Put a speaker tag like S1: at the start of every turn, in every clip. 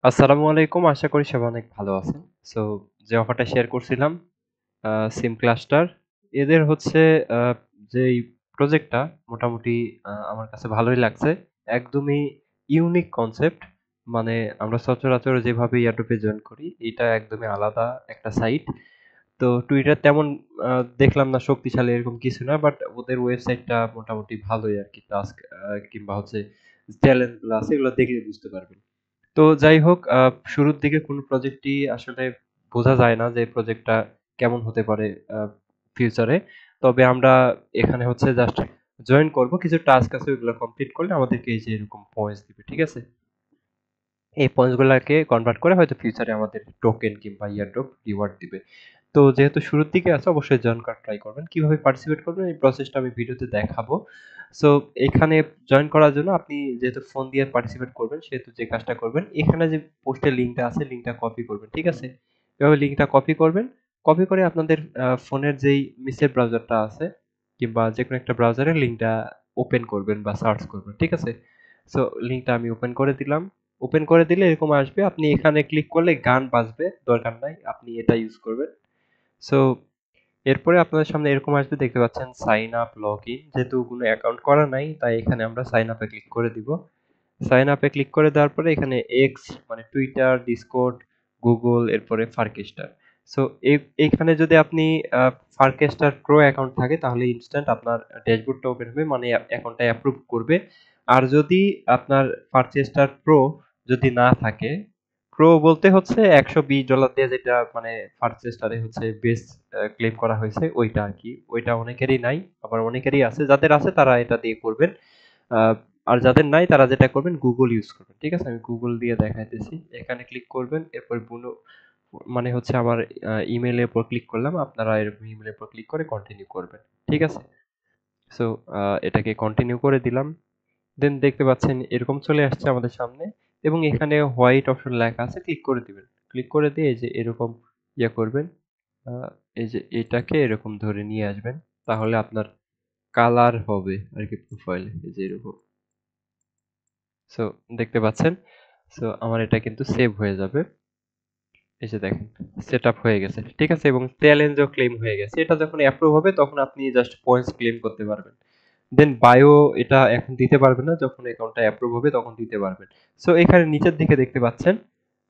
S1: আসসালামু আলাইকুম। আশা করি সবাই অনেক ভালো আছেন। সো যে অফারটা শেয়ার করছিলাম সিম ক্লাস্টার এদের হচ্ছে আ যেই প্রজেক্টটা মোটামুটি আমার কাছে ভালোই লাগছে। একদমই ইউনিক কনসেপ্ট। মানে আমরা সচরাচর যেভাবে Adobe এ জয়েন করি এটা একদমই আলাদা একটা সাইট। তো Twitter তেমন আ দেখলাম না শক্তিশালী এরকম কিছু না। বাট ওদের ওয়েবসাইটটা মোটামুটি ভালোই আরকি। টাস্ক কিংবা হচ্ছে চ্যালেঞ্জ গুলো আছে এগুলো দেখলে বুঝতে পারবেন। তো যাই হোক শুরুর দিকে কোনো প্রজেক্টই আসলে বোঝা যায় না যে প্রজেক্টটা কেমন হতে পারে আ ফিউচারে। তবে আমরা এখানে হচ্ছে জাস্ট জয়েন করব। কিছু টাস্ক আছে ওইগুলো কমপ্লিট করলে আমাদেরকে এই যে এরকম পয়েন্টস দিবে। ঠিক আছে? এই পয়েন্টস গুলাকে কনভার্ট করে হয়তো ফিউচারে আমাদের টোকেন কিংবা ইয়ারড্রপ রিওয়ার্ড দিবে। তো যেহেতু শুরুর দিকে আছে অবশ্যই জয়েন করার ট্রাই করবেন। কিভাবে পার্টিসিপেট করবেন এই প্রসেসটা আমি ভিডিওতে দেখাবো। সো এখানে জয়েন করার জন্য আপনি যেহেতু ফোন দিয়ে পার্টিসিপেট করবেন সেহেতু যে কাজটা করবেন এখানে যে পোস্টের লিংকটা আছে লিংকটা কপি করবেন। ঠিক আছে? এভাবে লিংকটা কপি করবেন। কপি করে আপনাদের ফোনের যেই মেসেজ ব্রাউজারটা আছে কিংবা যেকোনো একটা ব্রাউজারে লিংকটা ওপেন করবেন বা সার্চ করবেন। ঠিক আছে? সো লিংকটা আমি ওপেন করে দিলাম। ওপেন করে দিলে এরকম আসবে। আপনি এখানে ক্লিক করলে গান বাজবে। দরকার নাই। আপনি এটা ইউজ করবেন। সো এরপরে আপনাদের সামনে এরকম আসবে দেখতে পাচ্ছেন সাইন আপ লগইন যেহেতু কোনো অ্যাকাউন্ট করা নাই তাই এখানে আমরা সাইন আপে ক্লিক করে দিব। সাইন আপে ক্লিক করে দেওয়ার পরে এখানে এক্স মানে টুইটার, ডিসকর্ড, গুগল এরপরে ফারকেস্টার। সো এইখানে যদি আপনি ফারকেস্টার প্রো অ্যাকাউন্ট থাকে তাহলে ইনস্ট্যান্ট আপনার ড্যাশবোর্ডটা ওপেন হবে মানে অ্যাকাউন্টটা অ্যাপ্রুভ করবে। আর যদি আপনার ফারচেস্টার প্রো যদি না থাকে, প্রো বলতে হচ্ছে $120 দিয়ে যেটা মানে ফারচেস্টারে হচ্ছে বেস ক্লেম করা হয়েছে ওইটা আরকি। ওইটা অনেকেরই নাই, আবার অনেকেরই আছে। যাদের আছে তারা এটা দিয়ে করবেন। আ আর যাদের নাই তারা যেটা করবেন Google ইউজ করবেন। ঠিক আছে? আমি Google দিয়ে দেখাইতেছি। এখানে ক্লিক করবেন। এরপর মানে হচ্ছে আমার ইমেইলের উপর ক্লিক করলাম। আপনারা এরকম ইমেইলের উপর ক্লিক করে কন্টিনিউ করবেন। ঠিক আছে? সো এটাকে কন্টিনিউ করে দিলাম। দেন দেখতে পাচ্ছেন এরকম চলে আসছে আমাদের সামনে এবং এখানে হোয়াইট অপশন লেখা আছে ক্লিক করে দিবেন। ক্লিক করে দিয়ে এই যে এরকম করবেন। আ এই যে এটাকে এরকম ধরে নিয়ে আসবেন। তাহলে আপনার কালার হবে আরকি প্রোফাইলে। এই যে এরকম। সো দেখতে পাচ্ছেন। সো আমার এটা কিন্তু সেভ হয়ে যাবে। এই যে দেখেন সেটআপ হয়ে গেছে। ঠিক আছে? এবং চ্যালেঞ্জও ক্লেম হয়ে গেছে। এটা যখন অ্যাপ্রুভ হবে তখন আপনি জাস্ট পয়েন্টস ক্লেম করতে পারবেন। দেন বায়ো এটা এখন দিতে পারবেন না। যখন অ্যাকাউন্টটা অ্যাপ্রুভ হবে তখন দিতে পারবেন। সো এখানে নিচের দিকে দেখতে পাচ্ছেন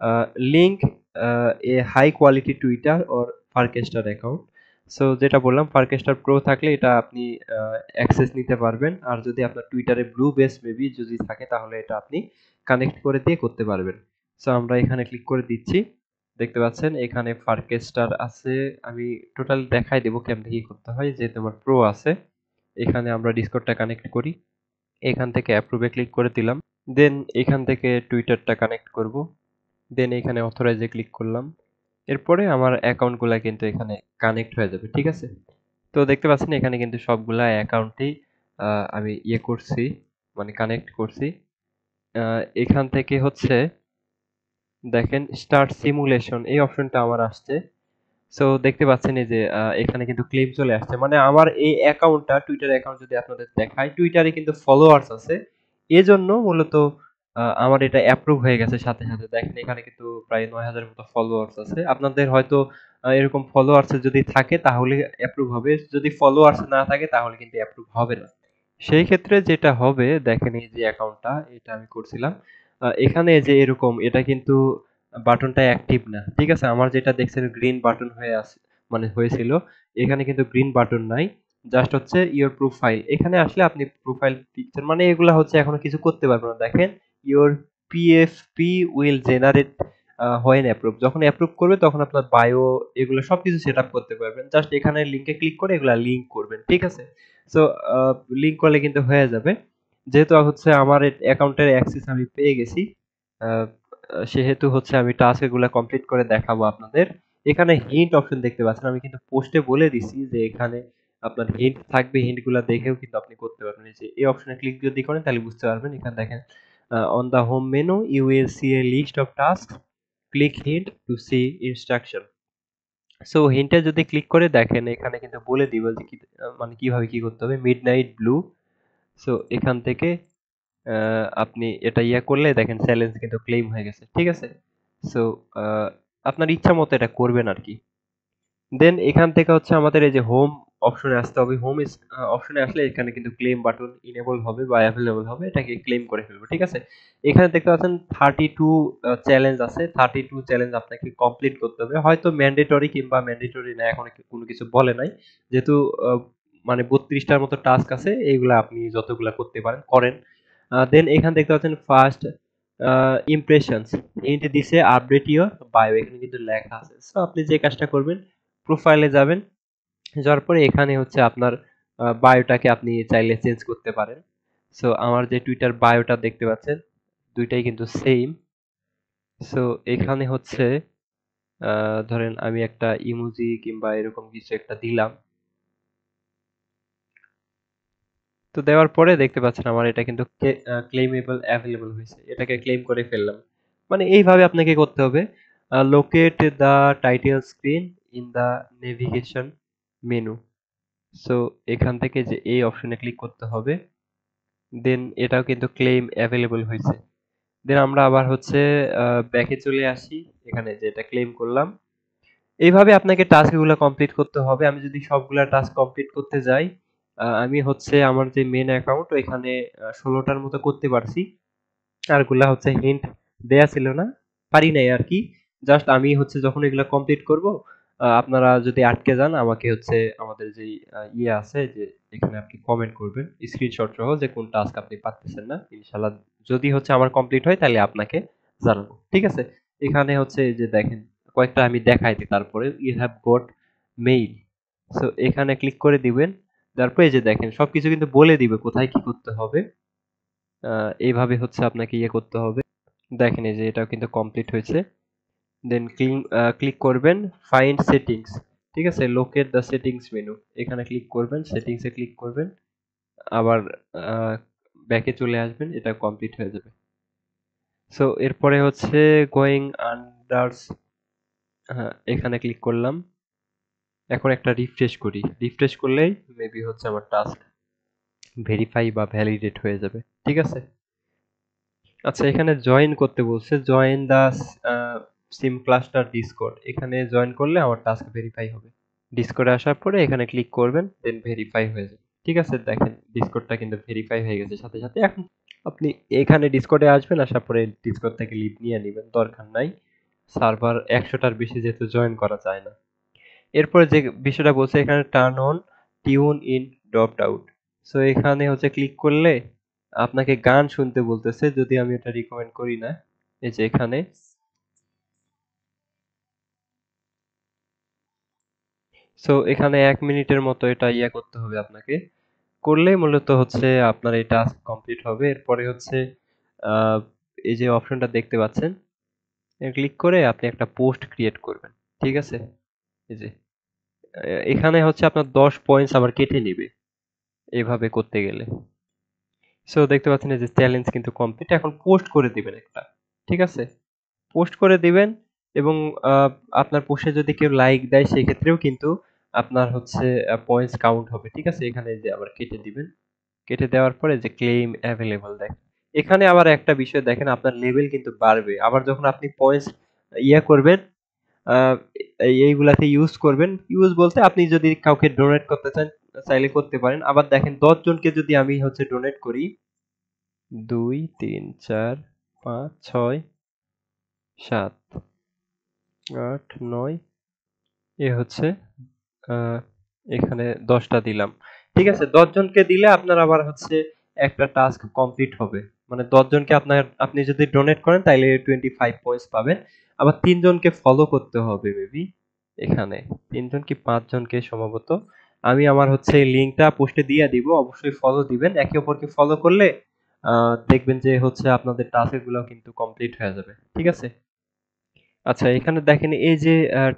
S1: a link a a high quality Twitter or Farcaster account. So যেটা বললাম ফারকেস্টার প্রো থাকলে এটা আপনি আ অ্যাক্সেস নিতে পারবেন। আর যদি আপনার টুইটারে ব্লু বেস মেবি যদি থাকে তাহলে এটা আপনি কানেক্ট করে দিয়ে করতে পারবেন। সো আমরা এখানে ক্লিক করে দিচ্ছি। দেখতে পাচ্ছেন এখানে ফারকেস্টার আছে। আমি টোটাল দেখাই দেব কেমনে কি করতে হয় যেহেতু আমার প্রো আছে। এখানে আমরা ডিসকর্ডটা কানেক্ট করি। এখান থেকে অ্যাপ্রুভ এ ক্লিক করে দিলাম। দেন এখান থেকে টুইটারটা কানেক্ট করব। দেন এখানে অথরাইজ এ ক্লিক করলাম। এরপরে আমার অ্যাকাউন্ট গুলা কিন্তু এখানে কানেক্ট হয়ে যাবে। ঠিক আছে? তো দেখতে পাচ্ছেন এখানে কিন্তু সবগুলা অ্যাকাউন্টেই আমি করছি মানে কানেক্ট করছি। আ এখান থেকে হচ্ছে দেখেন স্টার্ট সিমুলেশন এই অপশনটা আমার আসছে। সো দেখতে পাচ্ছেন এই যে এখানে কিন্তু ক্লেম চলে আসছে। মানে আমার এই অ্যাকাউন্টটা টুইটার অ্যাকাউন্ট যদি আপনাদের দেখাই, টুইটারে কিন্তু ফলোয়ার্স আছে। এজন্য মূলত আমার এটা অ্যাপ্রুভ হয়ে গেছে সাথে, সাথে। দেখেন এখানে কিন্তু প্রায় ৯,০০০ এর মতো ফলোয়ার্স আছে। আপনাদের হয়তো এরকম ফলোয়ার্স যদি থাকে তাহলে অ্যাপ্রুভ হবে। যদি ফলোয়ার্স না থাকে তাহলে কিন্তু অ্যাপ্রুভ হবে না। সেই ক্ষেত্রে যেটা হবে দেখেন এই যে অ্যাকাউন্টটা এটা আমি করছিলাম। এখানে যে এরকম এটা কিন্তু বাটনটা অ্যাক্টিভ না। ঠিক আছে? আমার যেটা দেখছেন গ্রিন বাটন হয়ে আছে মানে হয়েছিল। এখানে কিন্তু গ্রিন বাটন নাই। জাস্ট হচ্ছে ইওর প্রোফাইল। এখানে আসলে আপনি প্রোফাইল পিকচার মানে এগুলা হচ্ছে এখনো কিছু করতে পারবেন না। দেখেন your PFP will generate when approve. যখন অ্যাপ্রুভ করবে তখন আপনার বায়ো এগুলো সবকিছু সেটআপ করতে পারবেন। জাস্ট এখানে লিংকে ক্লিক করে এগুলা লিংক করবেন। ঠিক আছে? সো লিংক করলে কিন্তু হয়ে যাবে। যেহেতু হচ্ছে আমার অ্যাকাউন্টের অ্যাক্সেস আমি পেয়ে গেছি। আ সেহেতু হচ্ছে আমি টাস্ক এগুলা কমপ্লিট করে দেখাবো আপনাদের। এখানে হিন্ট অপশন দেখতে পাচ্ছেন। আমি কিন্তু পোস্টে বলে দিছি যে এখানে আপনার হিন্ট থাকবে। হিন্ট গুলা দেখেও কিন্তু আপনি করতে পারবেন। এই যে এই অপশনে ক্লিক যদি করেন তাহলে বুঝতে পারবেন। এখানে দেখেন on the home menu you will see a list of tasks. Click hint to see instruction. So হিন্টে যদি ক্লিক করে দেখেন এখানে কিন্তু বলে দিব যে কি মানে কিভাবে কি করতে হবে। Midnight blue. সো এখান থেকে আপনি এটা করলে দেখেন চ্যালেঞ্জ কিন্তু ক্লেম হয়ে গেছে, ঠিক আছে? সো আপনার ইচ্ছা মতো এটা করবেন আর কি। দেন এখান থেকে হচ্ছে আমাদের এই যে হোম অপশনে আসতে হবে। হোম অপশনে আসলে এখানে কিন্তু ক্লেম বাটন ইনেবল হবে বা অ্যাভেলেবল হবে, এটাকে ক্লেম করে ফেলবো, ঠিক আছে? এখানে দেখতে পাচ্ছেন 32 চ্যালেঞ্জ আছে। 32 চ্যালেঞ্জ আপনাকে কমপ্লিট করতে হবে। হয়তো ম্যান্ডেটরি কিংবা ম্যান্ডেটরি না, এখন কোনো কিছু বলে নাই। যেহেতু মানে 32টার মতো টাস্ক আছে, এইগুলা আপনি যতগুলা করতে পারেন করেন। দেন এখানে দেখতে পাচ্ছেন ফার্স্ট ইমপ্রেশনস হিন্ট দিছে আপডেট ইওর বায়ো, এখানে কিন্তু লেখা আছে। সো আপনি যে কাজটা করবেন, প্রোফাইলে যাবেন, যাওয়ার পরে এখানে হচ্ছে আপনার বায়োটাকে আপনি চাইলে চেঞ্জ করতে পারেন। সো আমার যে টুইটার বায়োটা দেখতে পাচ্ছেন, দুইটাই কিন্তু সেম। সো এখানে হচ্ছে ধরেন আমি একটা ইমোজি কিংবা এরকম কিছু একটা দিলাম। তো দেওয়ার পরে দেখতে পাচ্ছেন আমার এটা কিন্তু ক্লেমেবল অ্যাভেলেবল হয়েছে, এটাকে ক্লেম করে ফেললাম। মানে এইভাবে আপনাকে করতে হবে। Locate the title screen in the navigation menu. So এখান থেকে যে এই অপশনে ক্লিক করতে হবে, দেন এটাও কিন্তু ক্লেম অ্যাভেলেবল হয়েছে। দেন আমরা আবার হচ্ছে ব্যাকে চলে আসি, এখানে যেটা ক্লেম করলাম। এইভাবে আপনাকে টাস্কগুলো কমপ্লিট করতে হবে। আমি যদি সবগুলা টাস্ক কমপ্লিট করতে যাই, আমি হচ্ছে আমার যে মেন অ্যাকাউন্ট ওইখানে 16টার মতো করতে পারছি। আরগুলা হচ্ছে হিন্ট দেয়া ছিল না, পারি নাই আর কি। জাস্ট আমি হচ্ছে যখন এগুলা কমপ্লিট করব, আপনারা যদি আটকে যান আমাকে হচ্ছে আমাদের যেই আছে যে এখানে আপনি কমেন্ট করবেন স্ক্রিনশট সহ যে কোন টাস্ক আপনি পারতেছেন না। ইনশাআল্লাহ যদি হচ্ছে আমার কমপ্লিট হয় তাহলে আপনাকে জানাবো, ঠিক আছে? এখানে হচ্ছে এই যে দেখেন কয়েকটা আমি দেখাই দিই, তারপরে you have got mail. So এখানে ক্লিক করে দিবেন। তারপরে এই যে দেখেন সবকিছু কিন্তু বলে দিবে কোথায় কি করতে হবে। এইভাবে হচ্ছে আপনাকে করতে হবে। দেখেন এই যে এটাও কিন্তু কমপ্লিট হয়েছে। দেন ক্লিক করবেন ফাইন্ড সেটিংস, ঠিক আছে? লোকেট দ্য সেটিংস মেনু, এখানে ক্লিক করবেন, সেটিংসে ক্লিক করবেন, আবার ব্যাকে চলে আসবেন, এটা কমপ্লিট হয়ে যাবে। সো এরপরে হচ্ছে গোয়িং আন্ডারস, হ্যাঁ এখানে ক্লিক করলাম। এখন একটা রিফ্রেশ করি, রিফ্রেশ করলেই মেবি হচ্ছে আমার টাস্ক ভেরিফাই বা ভ্যালিডেট হয়ে যাবে, ঠিক আছে? আচ্ছা, এখানে জয়েন করতে বলছে, join the sim cluster Discord, এখানে জয়েন করলে আমার টাস্ক ভেরিফাই হবে। ডিসকর্ডে আসার পরে এখানে ক্লিক করবেন, দেন ভেরিফাই হয়ে যাবে, ঠিক আছে? দেখেন ডিসকর্ডটা কিন্তু ভেরিফাই হয়ে গেছে সাথে সাথে। এখন আপনি এখানে ডিসকর্ডে আসবেন, আসার পরে ডিসকর্ড থেকে লিভ নিয়ে নেবেন, দরকার নাই। সার্ভার 100টার বেশি যেহেতু জয়েন করা যায় না। এরপরে যে বিষয়টা বলছে এখানে turn on tune in dropped out. So এখানে হচ্ছে ক্লিক করলে আপনাকে গান শুনতে বলতেছে, যদি আমি এটা রিকমেন্ড করি না। এই যে এখানে, সো এখানে 1 মিনিটের মতো এটা করতে হবে আপনাকে। করলে মূলত হচ্ছে আপনার এই টাস্ক কমপ্লিট হবে। এরপরে হচ্ছে আহ, এই যে অপশনটা দেখতে পাচ্ছেন, ক্লিক করে আপনি একটা পোস্ট ক্রিয়েট করবেন, ঠিক আছে? এই যে এখানে হচ্ছে আপনার 10 পয়েন্টস আবার কেটে নিবে এভাবে করতে গেলে। সো দেখতে পাচ্ছেন এই যে চ্যালেঞ্জ কিন্তু কমপ্লিট। এখন পোস্ট করে দিবেন একটা, ঠিক আছে? পোস্ট করে দিবেন, এবং আহ, আপনার পোস্টে যদি কেউ লাইক দেয় সেক্ষেত্রেও কিন্তু আপনার হচ্ছে পয়েন্টস কাউন্ট হবে, ঠিক আছে? এখানে যে আবার কেটে দিবেন, কেটে দেওয়ার পরে যে ক্লেম অ্যাভেলেবল দেখেন, এখানে আবার একটা বিষয় দেখেন, আপনার লেভেল কিন্তু বাড়বে আবার যখন আপনি পয়েন্টস করবেন, আহ, এইগুলাতে ইউজ করবেন। ইউজ বলতে আপনি যদি কাউকে ডোনেট করতে চান চাইলে করতে পারেন। আবার দেখেন 10 জনকে যদি আমি হচ্ছে ডোনেট করি, 2 3 4 5 6 7 8 9, এ হচ্ছে আহ, এখানে 10টা দিলাম, ঠিক আছে? 10 জনকে দিলে আপনার আবার হচ্ছে একটা টাস্ক কমপ্লিট হবে। মানে 10 জনকে আপনি যদি ডোনেট করেন তাইলে 25 পয়েন্টস পাবেন। আবার 3 জনকে ফলো করতে হবে মেবি, এখানে 3 জন কি 5 জনকে সম্ভবত। আমি আমার হচ্ছে লিংকটা পোস্টে দিয়ে দিব, অবশ্যই ফলো দিবেন। একে অপরকে ফলো করলে দেখবেন যে হচ্ছে আপনাদের টাস্ক গুলো কিন্তু কমপ্লিট হয়ে যাবে, ঠিক আছে? আচ্ছা, এখানে দেখেন এই যে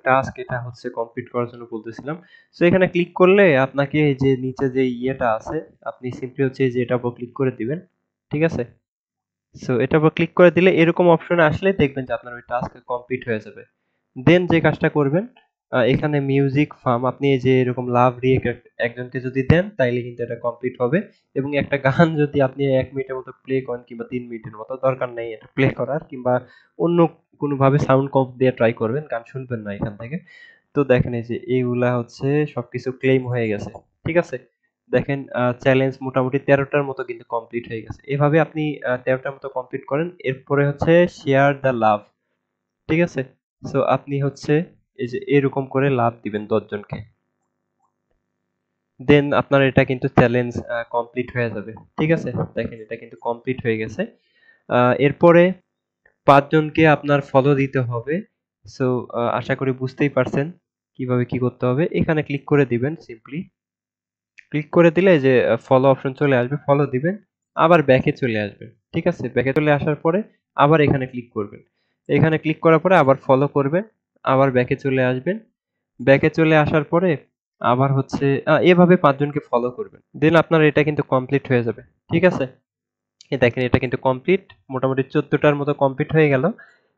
S1: টাস্ক, এটা হচ্ছে কমপ্লিট করার জন্য বলতেছিলাম। সো এখানে ক্লিক করলে আপনাকে এই যে নিচে যে আছে, আপনি সিম্পলি হচ্ছে এই যে এটার উপর ক্লিক করে দিবেন, ঠিক আছে? সো এটার উপর ক্লিক করে দিলে এরকম অপশন আসলে দেখবেন যে আপনার ওই টাস্ক কমপ্লিট হয়ে যাবে। দেন যে কাজটা করবেন, এখানে মিউজিক ফার্ম আপনি এই যে এরকম লাভ রিয়েক্ট একজনকে যদি দেন তাইলে কিন্তু এটা কমপ্লিট হবে। এবং একটা গান যদি আপনি 1 মিনিটের মতো প্লে করেন কিংবা 3 মিনিটের মতো, দরকার নেই এটা প্লে করার, কিংবা অন্য কোনোভাবে সাউন্ড কম্প দিয়ে ট্রাই করবেন, গান শুনবেন না এখান থেকে। তো দেখেন এই যে এইগুলা হচ্ছে সবকিছু ক্লেম হয়ে গেছে, ঠিক আছে। দেখেন চ্যালেঞ্জ মোটামুটি 13টার মতো কিন্তু কমপ্লিট হয়ে গেছে। এভাবে আপনি 13টার মতো কমপ্লিট করেন। এরপরে হচ্ছে শেয়ার দ্য লাভ, ঠিক আছে। সো আপনি হচ্ছে এই যে এরকম করে লাভ দিবেন 10 জনকে, দেন আপনার এটা কিন্তু চ্যালেঞ্জ কমপ্লিট হয়ে যাবে, ঠিক আছে। দেখেন এটা কিন্তু কমপ্লিট হয়ে গেছে। এরপরে 5 জনকে আপনার ফলো দিতে হবে। সো আশা করি বুঝতেই পারছেন কিভাবে কি করতে হবে। এখানে ক্লিক করে দিবেন সিম্পলি। ক্লিক করে দিলে যে ফলো অপশন চলে আসবে, ফলো দিবেন, আবার ব্যাকে চলে আসবেন, ঠিক আছে। ব্যাকে চলে আসার পরে আবার এখানে ক্লিক করবেন। এখানে ক্লিক করার পরে আবার ফলো করবেন, আবার ব্যাকে চলে আসবেন। ব্যাকে চলে আসার পরে আবার হচ্ছে এভাবে 5 জনকে ফলো করবেন। দেন আপনার এটা কিন্তু কমপ্লিট হয়ে যাবে, ঠিক আছে। এই দেখেন এটা কিন্তু কমপ্লিট, মোটামুটি 14টার মতো কমপ্লিট হয়ে গেল।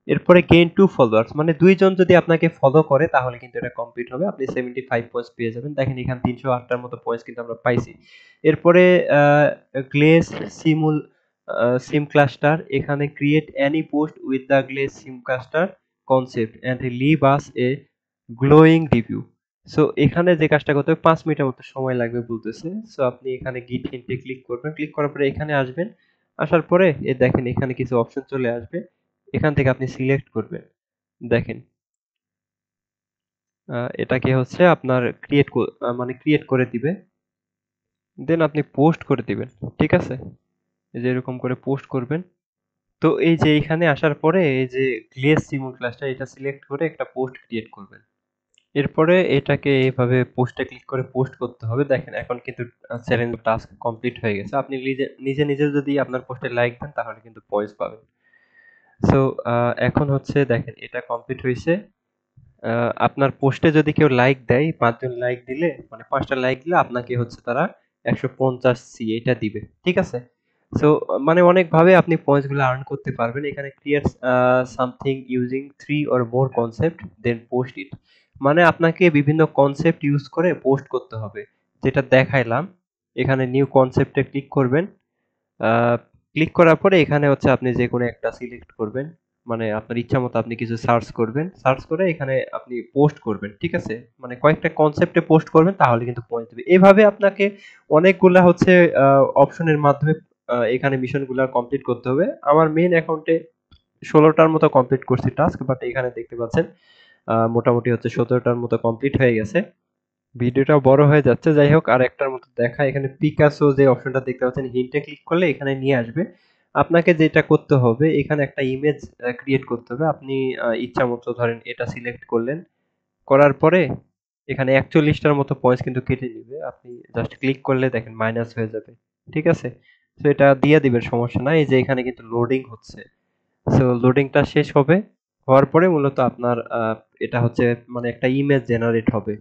S1: এরপরে গেইন টু ফলোয়ার্স, মানে 2 জন যদি আপনাকে ফলো করে তাহলে কিন্তু এটা কমপ্লিট হবে, আপনি 75 পয়েন্টস পেয়ে যাবেন। দেখেন এখানে 308টার মতো পয়েন্টস কিন্তু আমরা পাইছি। এরপরে গ্লেজ সিমুল সিম ক্লাস্টার, এখানে create any post with the glaze sim cluster concept and leave us a glowing review. So এখানে যে কাজটা করতে হবে 5 মিনিটের মতো সময় লাগবে বলতেছে। সো আপনি এখানে গিট হিন্টে ক্লিক করবেন, ক্লিক করার পরে এখানে আসবেন। আসার পরে দেখেন এখানে কিছু অপশন চলে আসবে, এখান থেকে আপনি সিলেক্ট করবেন। দেখেন এটাকে হচ্ছে আপনার মানে ক্রিয়েট করে দিবে, দেন আপনি পোস্ট করে দিবেন, ঠিক আছে। এই যে এরকম করে পোস্ট করবেন। তো এই যে এখানে আসার পরে এই যে গ্লেজ সিমুল ক্লাসটা এটা সিলেক্ট করে একটা পোস্ট ক্রিয়েট করবেন। এরপরে এটাকে এইভাবে পোস্টে ক্লিক করে পোস্ট করতে হবে। দেখেন এখন কিন্তু চ্যালেঞ্জ টাস্ক কমপ্লিট হয়ে গেছে। আপনি নিজে নিজে যদি আপনার পোস্টে লাইক দেন তাহলে কিন্তু পয়েন্টস পাবেন। সো এখন হচ্ছে দেখেন এটা কমপ্লিট হয়েছে। আপনার পোস্টে যদি কেউ লাইক দেয়, 5 জন লাইক দিলে মানে 5টা লাইক দিলে আপনাকে হচ্ছে তারা 150 এটা দিবে, ঠিক আছে। সো মানে অনেকভাবে আপনি পয়েন্টস গুলো আর্ন করতে পারবেন। এখানে create something using 3 or more concept then post it, মানে আপনাকে বিভিন্ন কনসেপ্ট ইউজ করে পোস্ট করতে হবে, যেটা দেখাইলাম। এখানে নিউ কনসেপ্টে ক্লিক করবেন। ক্লিক করার পরে এখানে হচ্ছে আপনি যে কোনো একটা সিলেক্ট করবেন, মানে আপনার ইচ্ছা মতো আপনি কিছু সার্চ করবেন, সার্চ করে এখানে আপনি পোস্ট করবেন, ঠিক আছে। মানে কয়েকটা কনসেপ্টে পোস্ট করবেন তাহলে কিন্তু পয়েন্ট দিবে। এভাবে আপনাকে অনেকগুলা হচ্ছে অপশনের মাধ্যমে এখানে মিশনগুলো কমপ্লিট করতে হবে। আমার মেইন অ্যাকাউন্টে 16টার মতো কমপ্লিট করছি টাস্ক, বাট এখানে দেখতে পাচ্ছেন মোটামুটি হচ্ছে 17টার মতো কমপ্লিট হয়ে গেছে। ভিডিওটা বড় হয়ে যাচ্ছে, যাই হোক আর একটার মতো দেখা। এখানে পিকাসো যে অপশনটা দেখতে পাচ্ছেন, হিন্টে ক্লিক করলে এখানে নিয়ে আসবে। আপনাকে যেটা করতে হবে এখানে একটা ইমেজ ক্রিয়েট করতে হবে। আপনি ইচ্ছা মতো ধরেন এটা সিলেক্ট করলেন, করার পরে এখানে 41টার মতো পয়েন্টস কিন্তু কেটে নিবে। আপনি জাস্ট ক্লিক করলে দেখেন মাইনাস হয়ে যাবে, ঠিক আছে। তো এটা দিয়ে দিবেন, সমস্যা নাই। এই যে এখানে কিন্তু লোডিং হচ্ছে। সো লোডিংটা শেষ হবে, হওয়ার পরে মূলত আপনার এটা হচ্ছে মানে একটা ইমেজ জেনারেট হবে।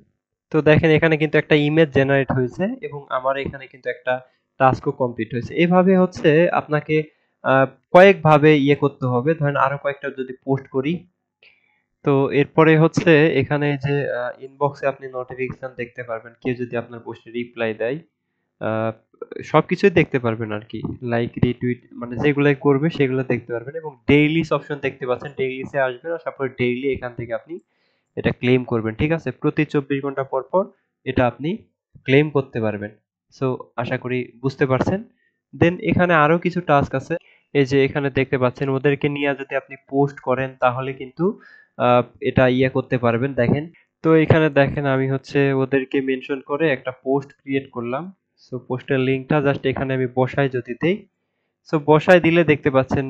S1: তো দেখেন এখানে কিন্তু একটা ইমেজ জেনারেট হয়েছে এবং আমার এখানে কিন্তু একটা টাস্কও কমপ্লিট হয়েছে। এভাবে হচ্ছে আপনাকে কয়েকভাবে ইয়ে করতে হবে। ধরেন আরো কয়েকটা যদি পোস্ট করি, তো এরপরে হচ্ছে এখানে যে ইনবক্সে আপনি নোটিফিকেশন দেখতে পারবেন, কেউ যদি আপনার পোস্টে রিপ্লাই দেয়। আহ, সবকিছুই দেখতে পারবেন আর কি, লাইক রিটুইট মানে যেগুলাই করবে সেগুলো দেখতে পারবেন। এবং ডেইলিস অপশন দেখতে পাচ্ছেন, ডেইলিসে আসবেন, আসার পরে ডেইলি এখান থেকে আপনি এটা ক্লেম করবেন, ঠিক আছে। প্রতি 24 ঘন্টা পর পর এটা আপনি ক্লেম করতে পারবেন। সো আশা করি বুঝতে পারছেন। দেন এখানে আরো কিছু টাস্ক আছে। এই যে এখানে দেখতে পাচ্ছেন, ওদেরকে নিয়ে যদি আপনি পোস্ট করেন তাহলে কিন্তু আহ, এটা ইয়ে করতে পারবেন, দেখেন। তো এখানে দেখেন আমি হচ্ছে ওদেরকে মেনশন করে একটা পোস্ট ক্রিয়েট করলাম। সো পোস্টের লিঙ্কটা জাস্ট এখানে আমি বসাই যদি দেই, সো বসায় দিলে দেখতে পাচ্ছেন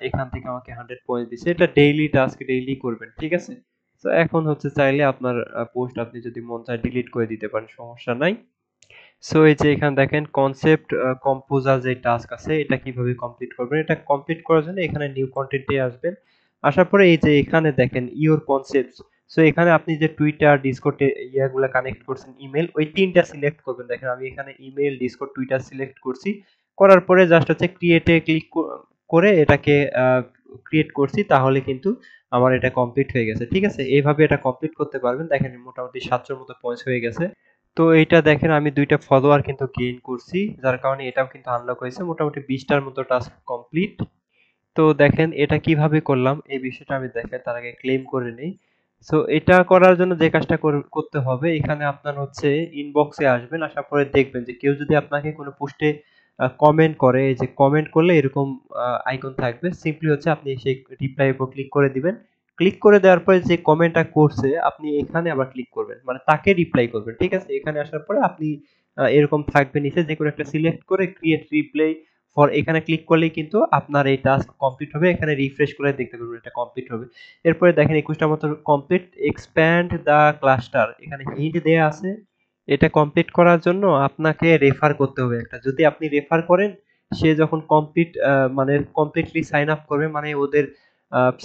S1: এখান থেকে আমাকে 100 পয়েন্ট দিচ্ছে। এটা ডেইলি টাস্ক, ডেইলি করবেন, ঠিক আছে। তো এখন হচ্ছে চাইলে আপনার পোস্ট আপনি যদি মন চায় ডিলিট করে দিতে পারেন, সমস্যা নাই। সো এই যে এখানে দেখেন কনসেপ্ট কম্পোজার যে টাস্ক আছে এটা কিভাবে কমপ্লিট করবেন। এটা কমপ্লিট করার জন্য এখানে নিউ কন্টেন্টে আসবেন। আসার পরে এই যে এখানে দেখেন ইওর কনসেপ্টস। সো এখানে আপনি যে টুইটার ডিসকর্ড ইয়াগুলা কানেক্ট করছেন, ইমেল, ওই তিনটা সিলেক্ট করবেন। দেখেন আমি এখানে ইমেল, ডিসকর্ড, টুইটার সিলেক্ট করছি। করার পরে জাস্ট হচ্ছে ক্রিয়েটে ক্লিক করে এটাকে ক্রিয়েট করছি তাহলে কিন্তু আমার এটা কমপ্লিট হয়ে গেছে। ঠিক আছে, এইভাবে এটা কমপ্লিট করতে পারবেন। দেখেন মোটামুটি 700 মতো পয়েন্টস হয়ে গেছে। তো এইটা দেখেন আমি 2টা ফলোয়ার কিন্তু গেইন করছি, যার কারণে এটাও কিন্তু আনলক হয়েছে। মোটামুটি 20টার মতো টাস্ক কমপ্লিট। তো দেখেন এটা কিভাবে করলাম এই বিষয়টা আমি দেখাই, তার আগে ক্লেম করে নেই। সো এটা করার জন্য যে কাজটা করতে হবে, এখানে আপনার হচ্ছে ইনবক্সে আসবেন, আসার পরে দেখবেন যে কেউ যদি আপনাকে কোনো পোস্টে কমেন্ট করে, এই যে কমেন্ট করলে এরকম আইকন থাকবে, সিম্পলি হচ্ছে আপনি সেই রিপ্লাই উপর ক্লিক করে দিবেন। ক্লিক করে দেওয়ার পরে যে কমেন্টটা করছে আপনি এখানে আবার ক্লিক করবেন, মানে তাকে রিপ্লাই করবেন। ঠিক আছে, এখানে আসার পরে আপনি এরকম থাকবে নিচে যে কোনো একটা সিলেক্ট করে ক্রিয়েট রিপ্লাই ফর, এখানে ক্লিক করলেই কিন্তু আপনার এই টাস্ক কমপ্লিট হবে। এখানে রিফ্রেশ করে দেখতে পারবেন এটা কমপ্লিট হবে। এরপরে দেখেন 21টা মতো কমপ্লিট। এক্সপ্যান্ড দ্য ক্লাস্টার, এখানে হিন্ট দেয়া আছে। এটা কমপ্লিট করার জন্য আপনাকে রেফার করতে হবে একটা। যদি আপনি রেফার করেন, সে যখন মানে কমপ্লিটলি সাইন আপ করবে, মানে ওদের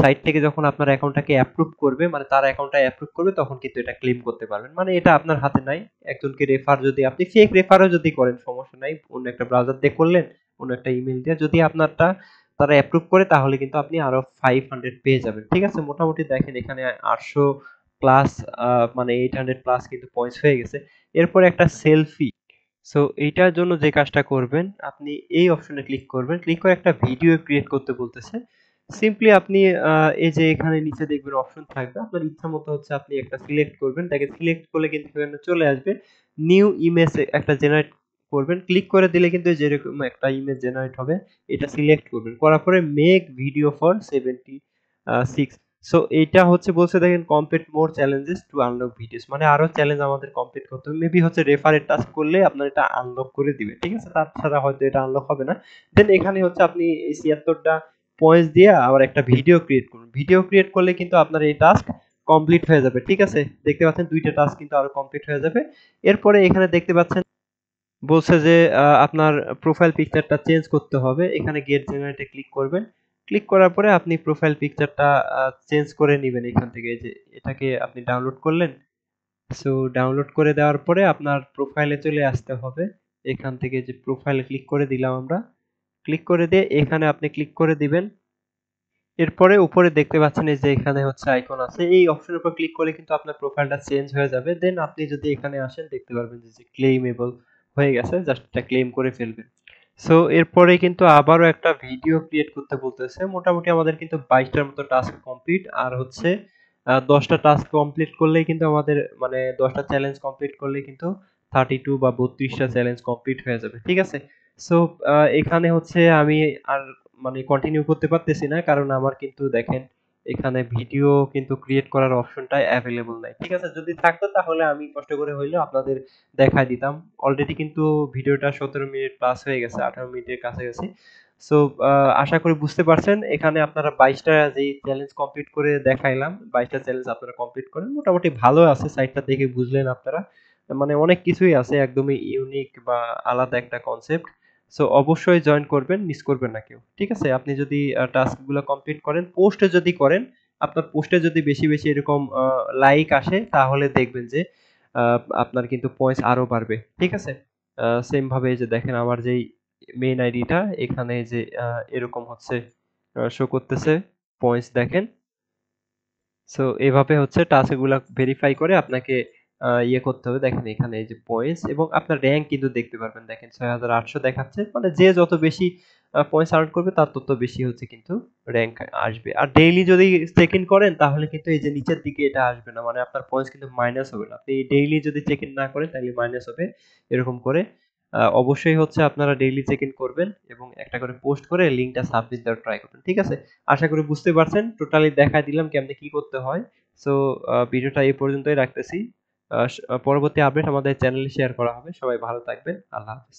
S1: সাইট থেকে যখন আপনার অ্যাকাউন্টটাকে অ্যাপ্রুভ করবে, মানে তার অ্যাকাউন্টটা অ্যাপ্রুভ করবে, তখন কিন্তু এটা ক্লেম করতে পারবেন। মানে এটা আপনার হাতে নাই। একজনকে রেফার যদি আপনি ফেক রেফারও যদি করেন সমস্যা নাই, অন্য একটা ব্রাউজার দিয়ে করলেন, অন্য একটা ইমেল দিয়ে, যদি আপনারটা তারা অ্যাপ্রুভ করে তাহলে কিন্তু আপনি আরো 500 পেয়ে যাবেন। ঠিক আছে, মোটামুটি দেখেন এখানে 800 প্লাস, মানে 800 প্লাস কিন্তু পয়েন্টস হয়ে গেছে। এরপরে একটা সেলফি। সো এইটার জন্য যে কাজটা করবেন, আপনি এই অপশনে ক্লিক করবেন, ক্লিক করে একটা ভিডিও ক্রিয়েট করতে বলতেছে। সিম্পলি আপনি এই যে এখানে নিচে দেখবেন অপশন থাকবে, আপনার ইচ্ছা মতো হচ্ছে আপনি একটা সিলেক্ট করবেন। তাকে সিলেক্ট করলে কিন্তু এখানে চলে আসবে নিউ ইমেজ, একটা জেনারেট করবেন। ক্লিক করে দিলে কিন্তু যেরকম একটা ইমেজ জেনারেট হবে, এটা সিলেক্ট করবেন, করার পরে মেক ভিডিও ফর 76। সো এইটা হচ্ছে বলছে দেখেন কমপ্লিট মোর চ্যালেঞ্জেস টু আনলক ভিডিওস, মানে আরো চ্যালেঞ্জ আমাদের কমপ্লিট করতে হবে। মেবি হচ্ছে রেফারের টাস্ক করলে আপনার এটা আনলক করে দিবে। ঠিক আছে, তাছাড়া হয়তো এটা আনলক হবে না। দেন এখানে হচ্ছে আপনি এই 76টা পয়েন্টস দিয়ে আবার একটা ভিডিও ক্রিয়েট করুন। ভিডিও ক্রিয়েট করলে কিন্তু আপনার এই টাস্ক কমপ্লিট হয়ে যাবে। ঠিক আছে, দেখতে পাচ্ছেন 2টা টাস্ক কিন্তু আরো কমপ্লিট হয়ে যাবে। এরপরে এখানে দেখতে পাচ্ছেন বলছে যে আপনার প্রোফাইল পিকচারটা চেঞ্জ করতে হবে। এখানে গেট জেনারেটে ক্লিক করবেন। ক্লিক করার পরে আপনি প্রোফাইল পিকচারটা চেঞ্জ করে নিবেন এখান থেকে। এই যে এটাকে আপনি ডাউনলোড করলেন। সো ডাউনলোড করে দেওয়ার পরে আপনার প্রোফাইলে চলে আসতে হবে। এখান থেকে যে প্রোফাইলে ক্লিক করে দিলাম আমরা। ক্লিক করে দিয়ে এখানে আপনি ক্লিক করে দিবেন। এরপরে উপরে দেখতে পাচ্ছেন এই যে এখানে হচ্ছে আইকন আছে, এই অপশনের উপর ক্লিক করলে কিন্তু আপনার প্রোফাইলটা চেঞ্জ হয়ে যাবে। দেন আপনি যদি এখানে আসেন দেখতে পারবেন যে ক্লেইমেবল হয়ে গেছে, জাস্ট এটা ক্লেম করে ফেলবেন। সো এরপরে কিন্তু আবারও একটা ভিডিও ক্রিয়েট করতে বলতেছে। মোটামুটি আমাদের কিন্তু 22টার মতো টাস্ক কমপ্লিট, আর হচ্ছে 10টা টাস্ক কমপ্লিট করলেই কিন্তু আমাদের, মানে 10টা চ্যালেঞ্জ কমপ্লিট করলেই কিন্তু 32 বা 32টা চ্যালেঞ্জ কমপ্লিট হয়ে যাবে। ঠিক আছে, সো এখানে হচ্ছে আমি আর মানে কন্টিনিউ করতে পারতেছি না, কারণ আমার কিন্তু দেখেন এখানে ভিডিও কিন্তু ক্রিয়েট করার অপশনটা অ্যাভেলেবল নাই। ঠিক আছে, যদি থাকতো তাহলে আমি কষ্ট করে হইলেও আপনাদের দেখাই দিতাম। অলরেডি কিন্তু ভিডিওটা 17 মিনিট প্লাস হয়ে গেছে, 18 মিনিটের কাছাকাছি। সো আশা করি বুঝতে পারছেন। এখানে আপনারা 22টা যেই চ্যালেঞ্জ কমপ্লিট করে দেখাইলাম, 22টা চ্যালেঞ্জ আপনারা কমপ্লিট করেন, মোটামুটি ভালো আছে। সাইটটা দেখে বুঝলেন আপনারা, মানে অনেক কিছুই আছে, একদমই ইউনিক বা আলাদা একটা কনসেপ্ট। সো অবশ্যই জয়েন করবেন, মিস করবেন না কেউ। ঠিক আছে, আপনি যদি টাস্কগুলো কমপ্লিট করেন, পোস্টে যদি করেন, আপনার পোস্টে যদি বেশি বেশি এরকম লাইক আসে, তাহলে দেখবেন যে আপনার কিন্তু পয়েন্টস আরো বাড়বে। ঠিক আছে, সেম ভাবে এই যে দেখেন আমার যেই মেইন আইডিটা, এখানে যে এরকম হচ্ছে শো করতেছে পয়েন্টস দেখেন। সো এভাবে হচ্ছে টাস্ক গুলা ভেরিফাই করে আপনাকে ইয়ে করতে হবে। দেখেন এখানে এই যে পয়েন্টস এবং আপনার র‍্যাঙ্ক কিন্তু দেখতে পারবেন। দেখেন ৬৮০০ দেখাচ্ছে, মানে যে যত বেশি পয়েন্টস আর্ন করবে তার তত বেশি হচ্ছে কিন্তু র‍্যাঙ্ক আসবে। আর ডেইলি যদি চেক ইন করেন তাহলে কিন্তু এই যে নিচের দিকে এটা আসবে না, মানে আপনার পয়েন্টস কিন্তু মাইনাস হবে না। আপনি ডেইলি যদি চেক ইন না করেন তাহলে মাইনাস হবে এরকম করে। অবশ্যই হচ্ছে আপনারা ডেইলি চেক ইন করবেন এবং একটা করে পোস্ট করে লিঙ্কটা সাবমিট দেওয়ার ট্রাই করবেন। ঠিক আছে, আশা করি বুঝতে পারছেন। টোটালি দেখায় দিলাম কেমনে কি করতে হয়। সো ভিডিওটা এই পর্যন্তই রাখতেছি। পরবর্তী আপডেট আমাদের চ্যানেলে শেয়ার করা হবে। সবাই ভালো থাকবেন। আল্লাহ হাফেজ।